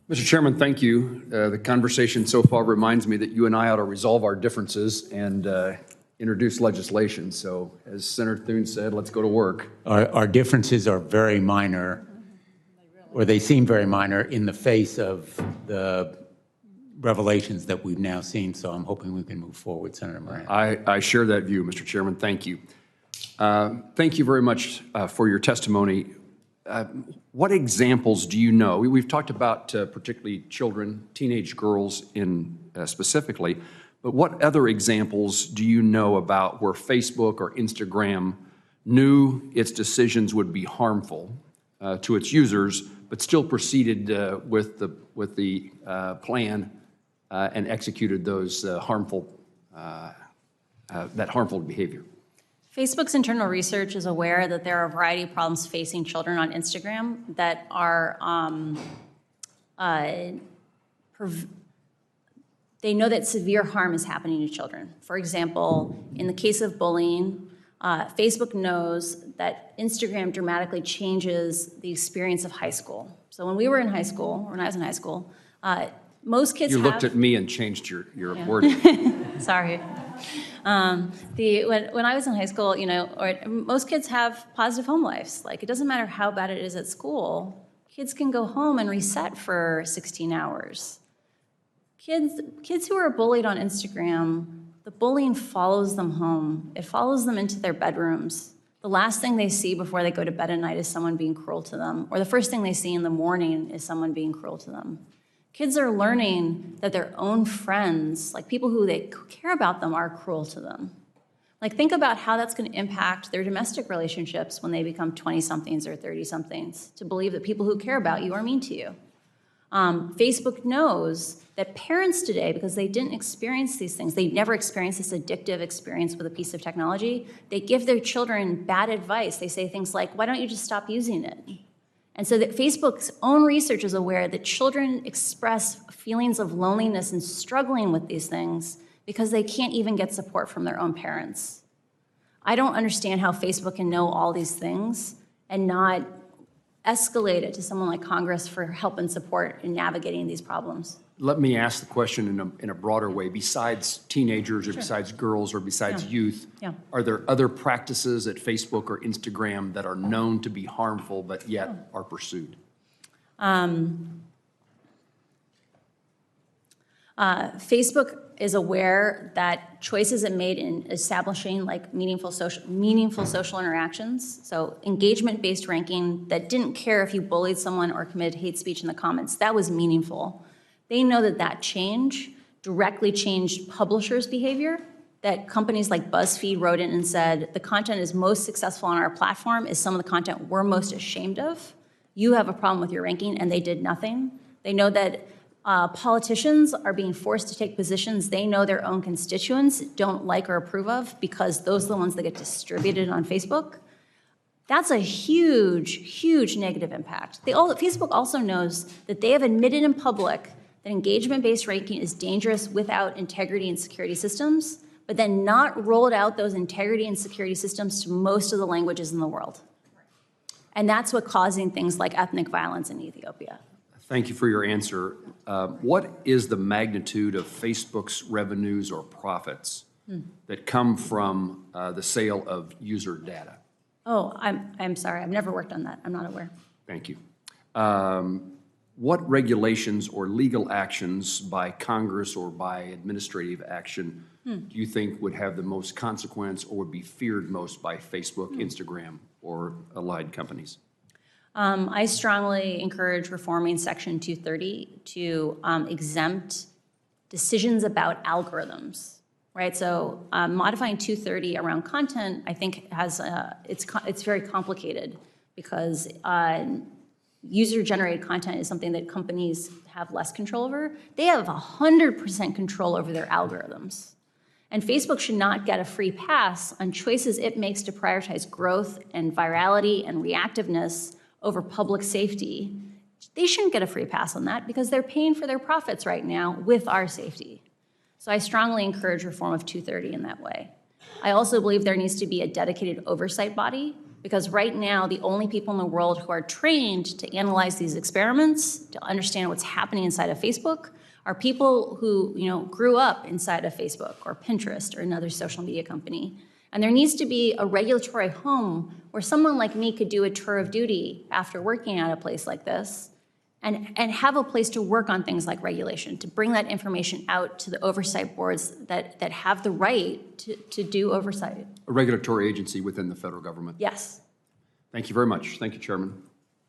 Mr. Chairman, thank you. The conversation so far reminds me that you and I ought to resolve our differences and introduce legislation. So as Senator Thune said, let's go to work. Our differences are very minor, or they seem very minor in the face of the revelations that we've now seen. So I'm hoping we can move forward, Senator Moran. I share that view, Mr. Chairman. Thank you. Thank you very much for your testimony. What examples do you know? We've talked about particularly children, teenage girls specifically, but what other examples do you know about where Facebook or Instagram knew its decisions would be harmful to its users, but still proceeded with the plan and executed those harmful behavior? Facebook's internal research is aware that there are a variety of problems facing children on Instagram that are, they know that severe harm is happening to children. For example, in the case of bullying, Facebook knows that Instagram dramatically changes the experience of high school. So when we were in high school, or when I was in high school, most kids You looked at me and changed your wording. Sorry. When I was in high school, most kids have positive home lives. Like, it doesn't matter how bad it is at school. Kids can go home and reset for 16 hours. Kids who are bullied on Instagram, the bullying follows them home. It follows them into their bedrooms. The last thing they see before they go to bed at night is someone being cruel to them, or the first thing they see in the morning is someone being cruel to them. Kids are learning that their own friends, like people who they care about them, are cruel to them. Like, think about how that's going to impact their domestic relationships when they become 20-somethings or 30-somethings, to believe that people who care about you are mean to you. Facebook knows that parents today, because they didn't experience these things, they never experienced this addictive experience with a piece of technology, they give their children bad advice. They say things like, why don't you just stop using it? And so that Facebook's own research is aware that children express feelings of loneliness and struggling with these things because they can't even get support from their own parents. I don't understand how Facebook can know all these things and not escalate it to someone like Congress for help and support in navigating these problems. Let me ask the question in a broader way. Besides teenagers or besides girls or besides youth, are there other practices at Facebook or Instagram that are known to be harmful but yet are pursued? Facebook is aware that choices it made in establishing like meaningful social interactions, so engagement-based ranking that didn't care if you bullied someone or committed hate speech in the comments, that was meaningful. They know that that change directly changed publishers' behavior, that companies like BuzzFeed wrote in and said, the content is most successful on our platform is some of the content we're most ashamed of. You have a problem with your ranking, and they did nothing. They know that politicians are being forced to take positions they know their own constituents don't like or approve of because those are the ones that get distributed on Facebook. That's a huge, huge negative impact. Facebook also knows that they have admitted in public that engagement-based ranking is dangerous without integrity and security systems, but then not rolled out those integrity and security systems to most of the languages in the world. And that's what's causing things like ethnic violence in Ethiopia. Thank you for your answer. What is the magnitude of Facebook's revenues or profits that come from the sale of user data? Oh, I'm sorry. I've never worked on that. I'm not aware. Thank you. What regulations or legal actions by Congress or by administrative action do you think would have the most consequence or would be feared most by Facebook, Instagram, or allied companies? I strongly encourage reforming Section 230 to exempt decisions about algorithms, right? So modifying 230 around content, I think, has it's very complicated because user-generated content is something that companies have less control over. They have 100% control over their algorithms. And Facebook should not get a free pass on choices it makes to prioritize growth and virality and reactiveness over public safety. They shouldn't get a free pass on that because they're paying for their profits right now with our safety. So I strongly encourage reform of 230 in that way. I also believe there needs to be a dedicated oversight body Because right now, the only people in the world who are trained to analyze these experiments, to understand what's happening inside of Facebook, are people who, grew up inside of Facebook or Pinterest or another social media company. And there needs to be a regulatory home where someone like me could do a tour of duty after working at a place like this and have a place to work on things like regulation, to bring that information out to the oversight boards that have the right to do oversight. A regulatory agency within the federal government. Yes. Thank you very much. Thank you, Chairman.